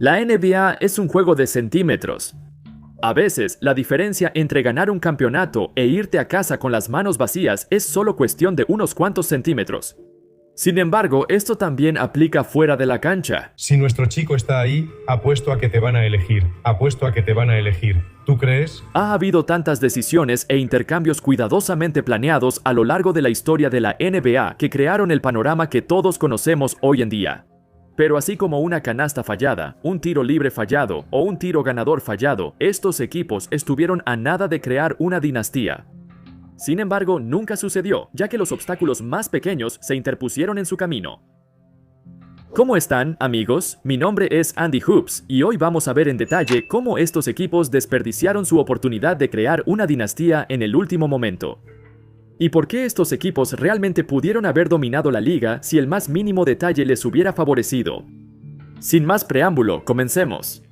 La NBA es un juego de centímetros. A veces, la diferencia entre ganar un campeonato e irte a casa con las manos vacías es solo cuestión de unos cuantos centímetros. Sin embargo, esto también aplica fuera de la cancha. Si nuestro chico está ahí, apuesto a que te van a elegir. Apuesto a que te van a elegir. ¿Tú crees? Ha habido tantas decisiones e intercambios cuidadosamente planeados a lo largo de la historia de la NBA que crearon el panorama que todos conocemos hoy en día. Pero así como una canasta fallada, un tiro libre fallado o un tiro ganador fallado, estos equipos estuvieron a nada de crear una dinastía. Sin embargo, nunca sucedió, ya que los obstáculos más pequeños se interpusieron en su camino. ¿Cómo están, amigos? Mi nombre es Andy Hoops y hoy vamos a ver en detalle cómo estos equipos desperdiciaron su oportunidad de crear una dinastía en el último momento. ¿Y por qué estos equipos realmente pudieron haber dominado la liga si el más mínimo detalle les hubiera favorecido? Sin más preámbulo, comencemos.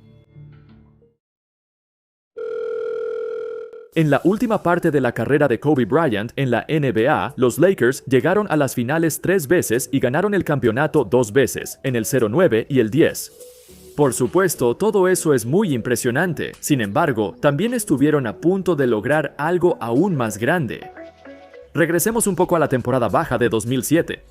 En la última parte de la carrera de Kobe Bryant en la NBA, los Lakers llegaron a las finales 3 veces y ganaron el campeonato 2 veces, en el 09 y el 10. Por supuesto, todo eso es muy impresionante. Sin embargo, también estuvieron a punto de lograr algo aún más grande. Regresemos un poco a la temporada baja de 2007.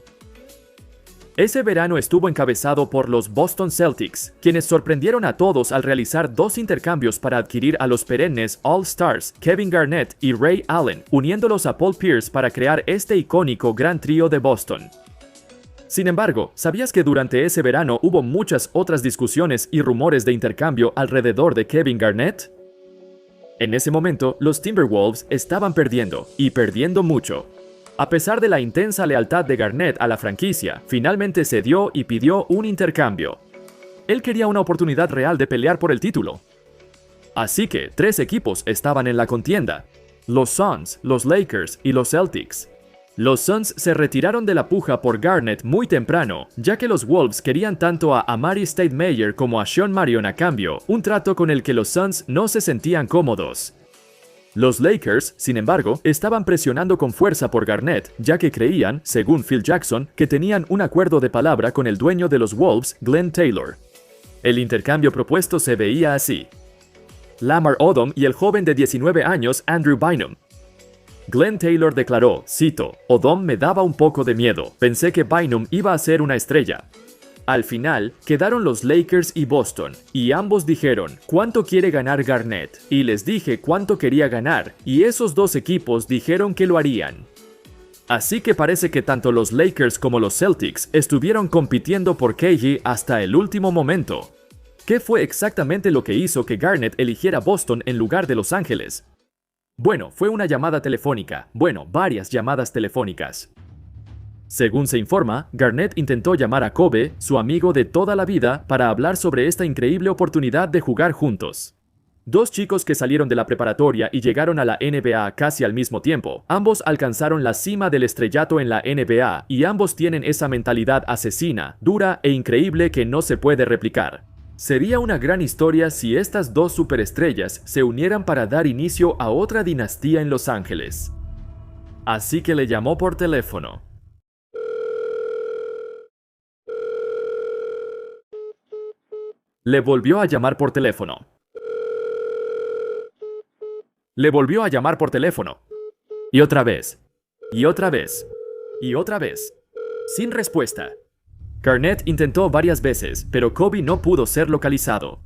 Ese verano estuvo encabezado por los Boston Celtics, quienes sorprendieron a todos al realizar 2 intercambios para adquirir a los perennes All-Stars Kevin Garnett y Ray Allen, uniéndolos a Paul Pierce para crear este icónico gran trío de Boston. Sin embargo, ¿sabías que durante ese verano hubo muchas otras discusiones y rumores de intercambio alrededor de Kevin Garnett? En ese momento, los Timberwolves estaban perdiendo, y perdiendo mucho. A pesar de la intensa lealtad de Garnett a la franquicia, finalmente cedió y pidió un intercambio. Él quería una oportunidad real de pelear por el título. Así que 3 equipos estaban en la contienda: los Suns, los Lakers y los Celtics. Los Suns se retiraron de la puja por Garnett muy temprano, ya que los Wolves querían tanto a Amari Stoudemire como a Sean Marion a cambio, un trato con el que los Suns no se sentían cómodos. Los Lakers, sin embargo, estaban presionando con fuerza por Garnett, ya que creían, según Phil Jackson, que tenían un acuerdo de palabra con el dueño de los Wolves, Glenn Taylor. El intercambio propuesto se veía así: Lamar Odom y el joven de 19 años Andrew Bynum. Glenn Taylor declaró, cito, "Odom me daba un poco de miedo, pensé que Bynum iba a ser una estrella". Al final, quedaron los Lakers y Boston, y ambos dijeron, ¿cuánto quiere ganar Garnett? Y les dije cuánto quería ganar, y esos 2 equipos dijeron que lo harían. Así que parece que tanto los Lakers como los Celtics estuvieron compitiendo por KG hasta el último momento. ¿Qué fue exactamente lo que hizo que Garnett eligiera Boston en lugar de Los Ángeles? Bueno, fue una llamada telefónica, varias llamadas telefónicas. Según se informa, Garnett intentó llamar a Kobe, su amigo de toda la vida, para hablar sobre esta increíble oportunidad de jugar juntos. 2 chicos que salieron de la preparatoria y llegaron a la NBA casi al mismo tiempo. Ambos alcanzaron la cima del estrellato en la NBA y ambos tienen esa mentalidad asesina, dura e increíble que no se puede replicar. Sería una gran historia si estas 2 superestrellas se unieran para dar inicio a otra dinastía en Los Ángeles. Así que le llamó por teléfono. Le volvió a llamar por teléfono. Le volvió a llamar por teléfono. Y otra vez. Y otra vez. Y otra vez. Sin respuesta. Garnett intentó varias veces, pero Kobe no pudo ser localizado.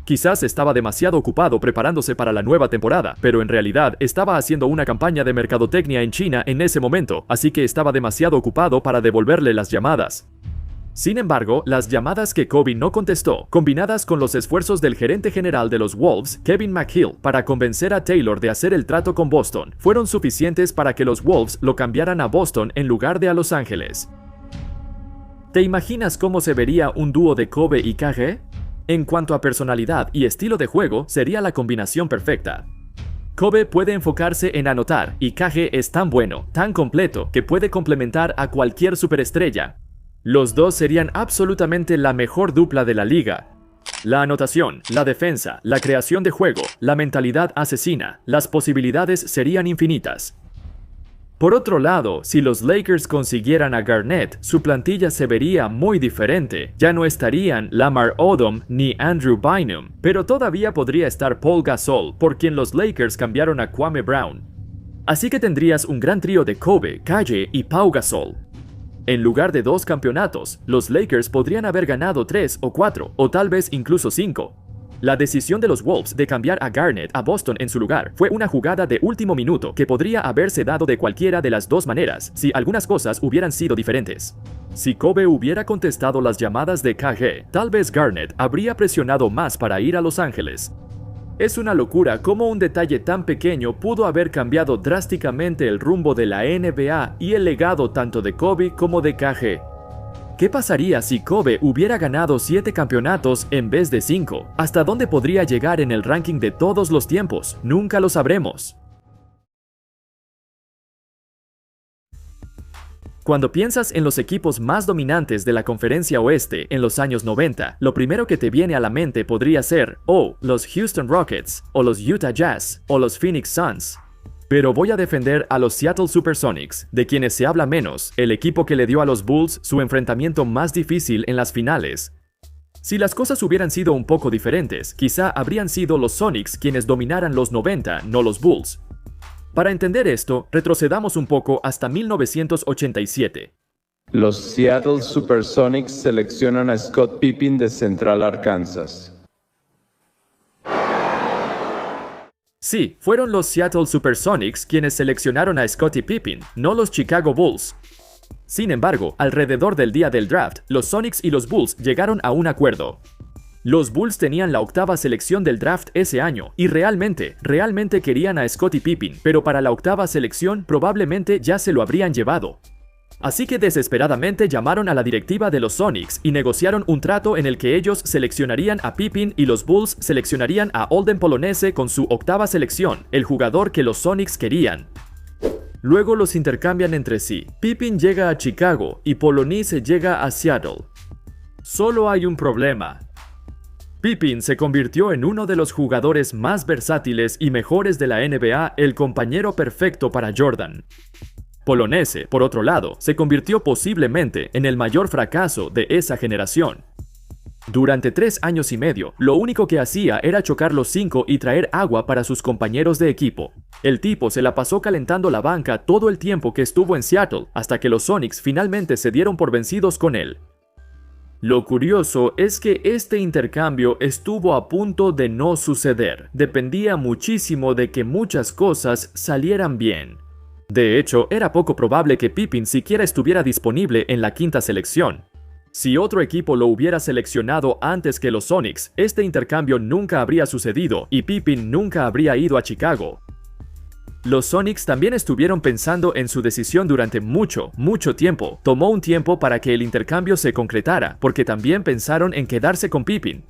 Quizás estaba demasiado ocupado preparándose para la nueva temporada, pero en realidad estaba haciendo una campaña de mercadotecnia en China en ese momento, así que estaba demasiado ocupado para devolverle las llamadas. Sin embargo, las llamadas que Kobe no contestó, combinadas con los esfuerzos del gerente general de los Wolves, Kevin McHale, para convencer a Taylor de hacer el trato con Boston, fueron suficientes para que los Wolves lo cambiaran a Boston en lugar de a Los Ángeles. ¿Te imaginas cómo se vería un dúo de Kobe y KG? En cuanto a personalidad y estilo de juego, sería la combinación perfecta. Kobe puede enfocarse en anotar y KG es tan bueno, tan completo, que puede complementar a cualquier superestrella. Los 2 serían absolutamente la mejor dupla de la liga. La anotación, la defensa, la creación de juego, la mentalidad asesina, las posibilidades serían infinitas. Por otro lado, si los Lakers consiguieran a Garnett, su plantilla se vería muy diferente. Ya no estarían Lamar Odom ni Andrew Bynum, pero todavía podría estar Paul Gasol, por quien los Lakers cambiaron a Kwame Brown. Así que tendrías un gran trío de Kobe, Calle y Pau Gasol. En lugar de 2 campeonatos, los Lakers podrían haber ganado 3 o 4, o tal vez incluso 5. La decisión de los Wolves de cambiar a Garnett a Boston en su lugar fue una jugada de último minuto que podría haberse dado de cualquiera de las dos maneras si algunas cosas hubieran sido diferentes. Si Kobe hubiera contestado las llamadas de KG, tal vez Garnett habría presionado más para ir a Los Ángeles. Es una locura cómo un detalle tan pequeño pudo haber cambiado drásticamente el rumbo de la NBA y el legado tanto de Kobe como de KG. ¿Qué pasaría si Kobe hubiera ganado 7 campeonatos en vez de 5? ¿Hasta dónde podría llegar en el ranking de todos los tiempos? Nunca lo sabremos. Cuando piensas en los equipos más dominantes de la Conferencia Oeste en los años 90, lo primero que te viene a la mente podría ser, los Houston Rockets, o los Utah Jazz, o los Phoenix Suns. Pero voy a defender a los Seattle Supersonics, de quienes se habla menos, el equipo que le dio a los Bulls su enfrentamiento más difícil en las finales. Si las cosas hubieran sido un poco diferentes, quizá habrían sido los Sonics quienes dominaran los 90, no los Bulls. Para entender esto, retrocedamos un poco hasta 1987. Los Seattle Supersonics seleccionan a Scott Pippen de Central Arkansas. Sí, fueron los Seattle Supersonics quienes seleccionaron a Scottie Pippen, no los Chicago Bulls. Sin embargo, alrededor del día del draft, los Sonics y los Bulls llegaron a un acuerdo. Los Bulls tenían la 8ª selección del draft ese año, y realmente querían a Scottie Pippen, pero para la 8ª selección probablemente ya se lo habrían llevado. Así que desesperadamente llamaron a la directiva de los Sonics y negociaron un trato en el que ellos seleccionarían a Pippen y los Bulls seleccionarían a Olden Polonese con su 8ª selección, el jugador que los Sonics querían. Luego los intercambian entre sí. Pippen llega a Chicago y Polonese llega a Seattle. Solo hay un problema. Pippen se convirtió en uno de los jugadores más versátiles y mejores de la NBA, el compañero perfecto para Jordan. Polonese, por otro lado, se convirtió posiblemente en el mayor fracaso de esa generación. Durante 3 años y medio, lo único que hacía era chocar los 5 y traer agua para sus compañeros de equipo. El tipo se la pasó calentando la banca todo el tiempo que estuvo en Seattle, hasta que los Sonics finalmente se dieron por vencidos con él. Lo curioso es que este intercambio estuvo a punto de no suceder. Dependía muchísimo de que muchas cosas salieran bien. De hecho, era poco probable que Pippen siquiera estuviera disponible en la 5ª selección. Si otro equipo lo hubiera seleccionado antes que los Sonics, este intercambio nunca habría sucedido y Pippen nunca habría ido a Chicago. Los Sonics también estuvieron pensando en su decisión durante mucho tiempo. Tomó un tiempo para que el intercambio se concretara, porque también pensaron en quedarse con Pippen.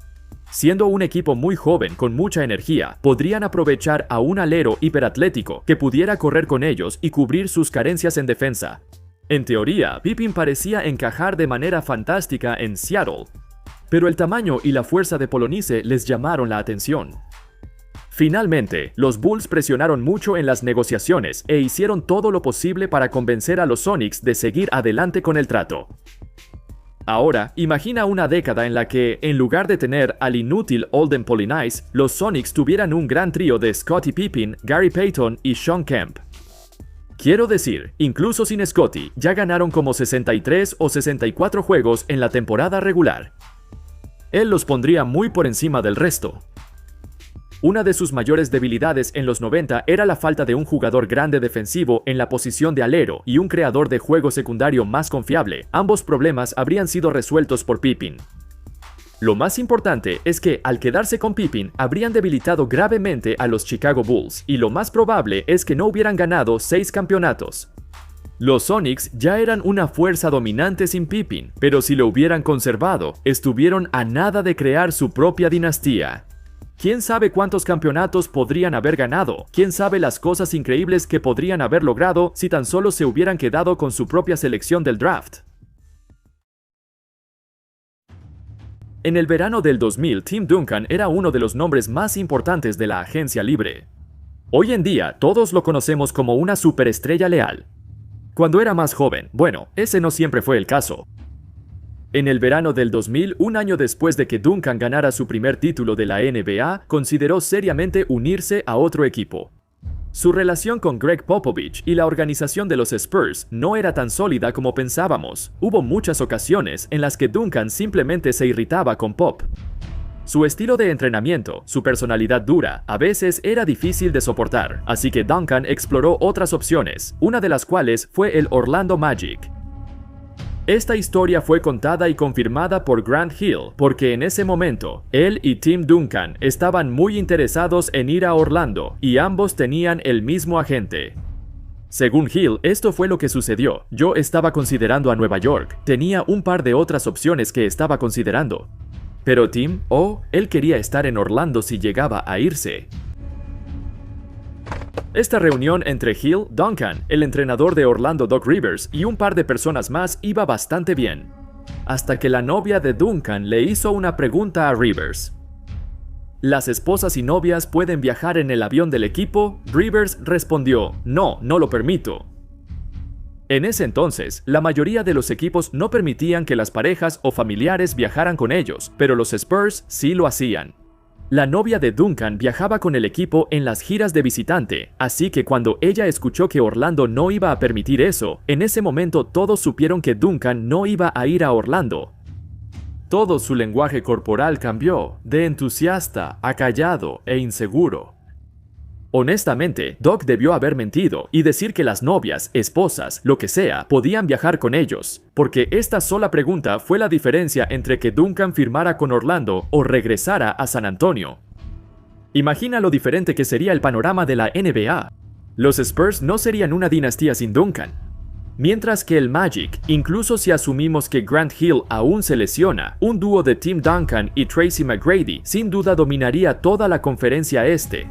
Siendo un equipo muy joven con mucha energía, podrían aprovechar a un alero hiperatlético que pudiera correr con ellos y cubrir sus carencias en defensa. En teoría, Pippen parecía encajar de manera fantástica en Seattle, pero el tamaño y la fuerza de Polonese les llamaron la atención. Finalmente, los Bulls presionaron mucho en las negociaciones e hicieron todo lo posible para convencer a los Sonics de seguir adelante con el trato. Ahora, imagina una década en la que, en lugar de tener al inútil Olden Polonese, los Sonics tuvieran un gran trío de Scottie Pippen, Gary Payton y Shawn Kemp. Quiero decir, incluso sin Scottie, ya ganaron como 63 o 64 juegos en la temporada regular. Él los pondría muy por encima del resto. Una de sus mayores debilidades en los 90 era la falta de un jugador grande defensivo en la posición de alero y un creador de juego secundario más confiable. Ambos problemas habrían sido resueltos por Pippen. Lo más importante es que, al quedarse con Pippen, habrían debilitado gravemente a los Chicago Bulls, y lo más probable es que no hubieran ganado 6 campeonatos. Los Sonics ya eran una fuerza dominante sin Pippen, pero si lo hubieran conservado, estuvieron a nada de crear su propia dinastía. ¿Quién sabe cuántos campeonatos podrían haber ganado? ¿Quién sabe las cosas increíbles que podrían haber logrado si tan solo se hubieran quedado con su propia selección del draft? En el verano del 2000, Tim Duncan era uno de los nombres más importantes de la agencia libre. Hoy en día, todos lo conocemos como una superestrella leal. Cuando era más joven, bueno, ese no siempre fue el caso. En el verano del 2000, un año después de que Duncan ganara su primer título de la NBA, consideró seriamente unirse a otro equipo. Su relación con Greg Popovich y la organización de los Spurs no era tan sólida como pensábamos. Hubo muchas ocasiones en las que Duncan simplemente se irritaba con Pop. Su estilo de entrenamiento, su personalidad dura, a veces era difícil de soportar, así que Duncan exploró otras opciones, una de las cuales fue el Orlando Magic. Esta historia fue contada y confirmada por Grant Hill, porque en ese momento, él y Tim Duncan estaban muy interesados en ir a Orlando, y ambos tenían el mismo agente. Según Hill, esto fue lo que sucedió. Yo estaba considerando a Nueva York, tenía un par de otras opciones que estaba considerando. Pero Tim, él quería estar en Orlando si llegaba a irse. Esta reunión entre Hill, Duncan, el entrenador de Orlando Doc Rivers y un par de personas más iba bastante bien. Hasta que la novia de Duncan le hizo una pregunta a Rivers. ¿Las esposas y novias pueden viajar en el avión del equipo? Rivers respondió, no lo permito. En ese entonces, la mayoría de los equipos no permitían que las parejas o familiares viajaran con ellos, pero los Spurs sí lo hacían. La novia de Duncan viajaba con el equipo en las giras de visitante, así que cuando ella escuchó que Orlando no iba a permitir eso, en ese momento todos supieron que Duncan no iba a ir a Orlando. Todo su lenguaje corporal cambió, de entusiasta a callado e inseguro. Honestamente, Doc debió haber mentido y decir que las novias, esposas, lo que sea, podían viajar con ellos, porque esta sola pregunta fue la diferencia entre que Duncan firmara con Orlando o regresara a San Antonio. Imagina lo diferente que sería el panorama de la NBA. Los Spurs no serían una dinastía sin Duncan. Mientras que el Magic, incluso si asumimos que Grant Hill aún se lesiona, un dúo de Tim Duncan y Tracy McGrady sin duda dominaría toda la conferencia este.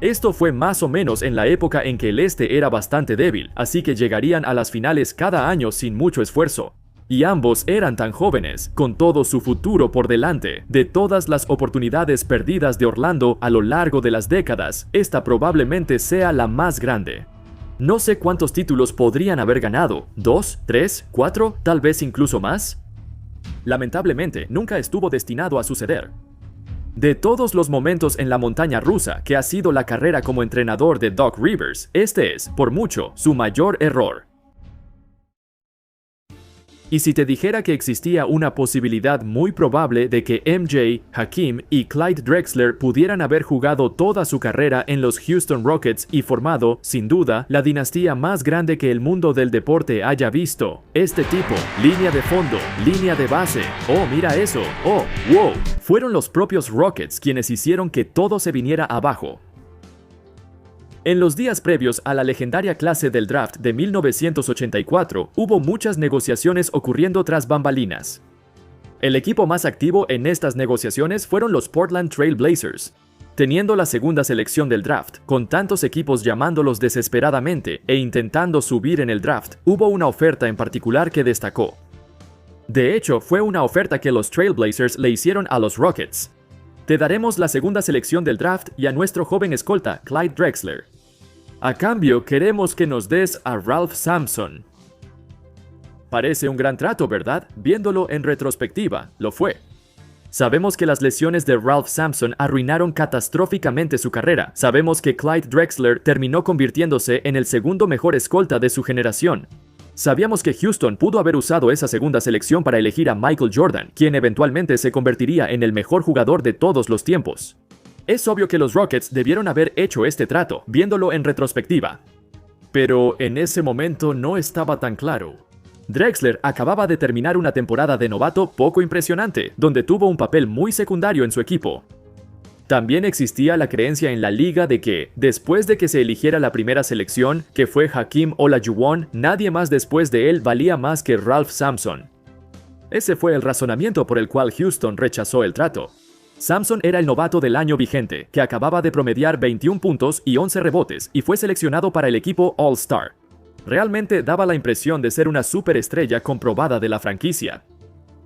Esto fue más o menos en la época en que el este era bastante débil, así que llegarían a las finales cada año sin mucho esfuerzo. Y ambos eran tan jóvenes, con todo su futuro por delante. De todas las oportunidades perdidas de Orlando a lo largo de las décadas, esta probablemente sea la más grande. No sé cuántos títulos podrían haber ganado, 2, 3, 4, tal vez incluso más. Lamentablemente, nunca estuvo destinado a suceder. De todos los momentos en la montaña rusa que ha sido la carrera como entrenador de Doc Rivers, este es, por mucho, su mayor error. Y si te dijera que existía una posibilidad muy probable de que MJ, Hakeem y Clyde Drexler pudieran haber jugado toda su carrera en los Houston Rockets y formado, sin duda, la dinastía más grande que el mundo del deporte haya visto. Este tipo, línea de fondo, línea de base, mira eso, wow, fueron los propios Rockets quienes hicieron que todo se viniera abajo. En los días previos a la legendaria clase del draft de 1984, hubo muchas negociaciones ocurriendo tras bambalinas. El equipo más activo en estas negociaciones fueron los Portland Trail Blazers. Teniendo la segunda selección del draft, con tantos equipos llamándolos desesperadamente e intentando subir en el draft, hubo una oferta en particular que destacó. De hecho, fue una oferta que los Trail Blazers le hicieron a los Rockets. Te daremos la segunda selección del draft y a nuestro joven escolta, Clyde Drexler. A cambio, queremos que nos des a Ralph Sampson. Parece un gran trato, ¿verdad? Viéndolo en retrospectiva, lo fue. Sabemos que las lesiones de Ralph Sampson arruinaron catastróficamente su carrera. Sabemos que Clyde Drexler terminó convirtiéndose en el segundo mejor escolta de su generación. Sabíamos que Houston pudo haber usado esa segunda selección para elegir a Michael Jordan, quien eventualmente se convertiría en el mejor jugador de todos los tiempos. Es obvio que los Rockets debieron haber hecho este trato, viéndolo en retrospectiva. Pero en ese momento no estaba tan claro. Drexler acababa de terminar una temporada de novato poco impresionante, donde tuvo un papel muy secundario en su equipo. También existía la creencia en la liga de que, después de que se eligiera la primera selección, que fue Hakeem Olajuwon, nadie más después de él valía más que Ralph Sampson. Ese fue el razonamiento por el cual Houston rechazó el trato. Sampson era el novato del año vigente, que acababa de promediar 21 puntos y 11 rebotes y fue seleccionado para el equipo All-Star. Realmente daba la impresión de ser una superestrella comprobada de la franquicia.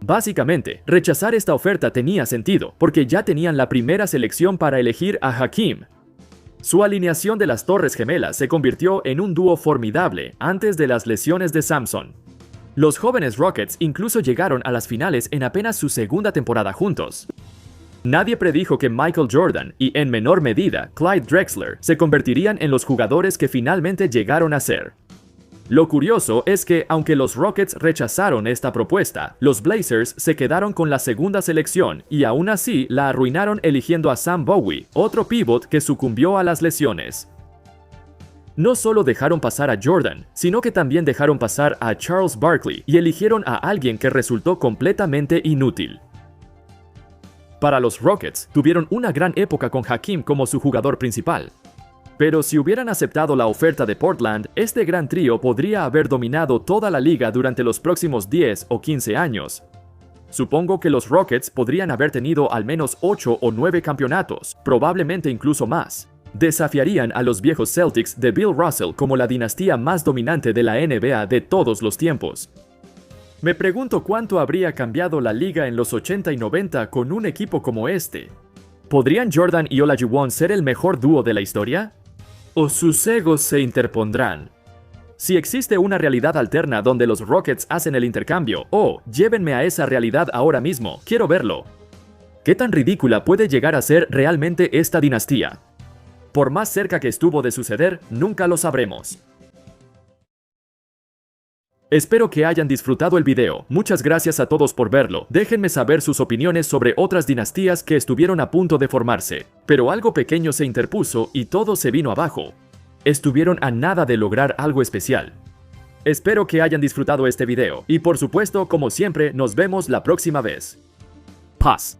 Básicamente, rechazar esta oferta tenía sentido, porque ya tenían la primera selección para elegir a Hakeem. Su alineación de las Torres Gemelas se convirtió en un dúo formidable antes de las lesiones de Samson. Los jóvenes Rockets incluso llegaron a las finales en apenas su segunda temporada juntos. Nadie predijo que Michael Jordan y, en menor medida, Clyde Drexler se convertirían en los jugadores que finalmente llegaron a ser. Lo curioso es que, aunque los Rockets rechazaron esta propuesta, los Blazers se quedaron con la segunda selección y aún así la arruinaron eligiendo a Sam Bowie, otro pívot que sucumbió a las lesiones. No solo dejaron pasar a Jordan, sino que también dejaron pasar a Charles Barkley y eligieron a alguien que resultó completamente inútil. Para los Rockets, tuvieron una gran época con Hakeem como su jugador principal. Pero si hubieran aceptado la oferta de Portland, este gran trío podría haber dominado toda la liga durante los próximos 10 o 15 años. Supongo que los Rockets podrían haber tenido al menos 8 o 9 campeonatos, probablemente incluso más. Desafiarían a los viejos Celtics de Bill Russell como la dinastía más dominante de la NBA de todos los tiempos. Me pregunto cuánto habría cambiado la liga en los 80 y 90 con un equipo como este. ¿Podrían Jordan y Olajuwon ser el mejor dúo de la historia? ¿O sus egos se interpondrán? Si existe una realidad alterna donde los Rockets hacen el intercambio, llévenme a esa realidad ahora mismo, quiero verlo. ¿Qué tan ridícula puede llegar a ser realmente esta dinastía? Por más cerca que estuvo de suceder, nunca lo sabremos. Espero que hayan disfrutado el video. Muchas gracias a todos por verlo. Déjenme saber sus opiniones sobre otras dinastías que estuvieron a punto de formarse. Pero algo pequeño se interpuso y todo se vino abajo. Estuvieron a nada de lograr algo especial. Espero que hayan disfrutado este video. Y por supuesto, como siempre, nos vemos la próxima vez. Paz.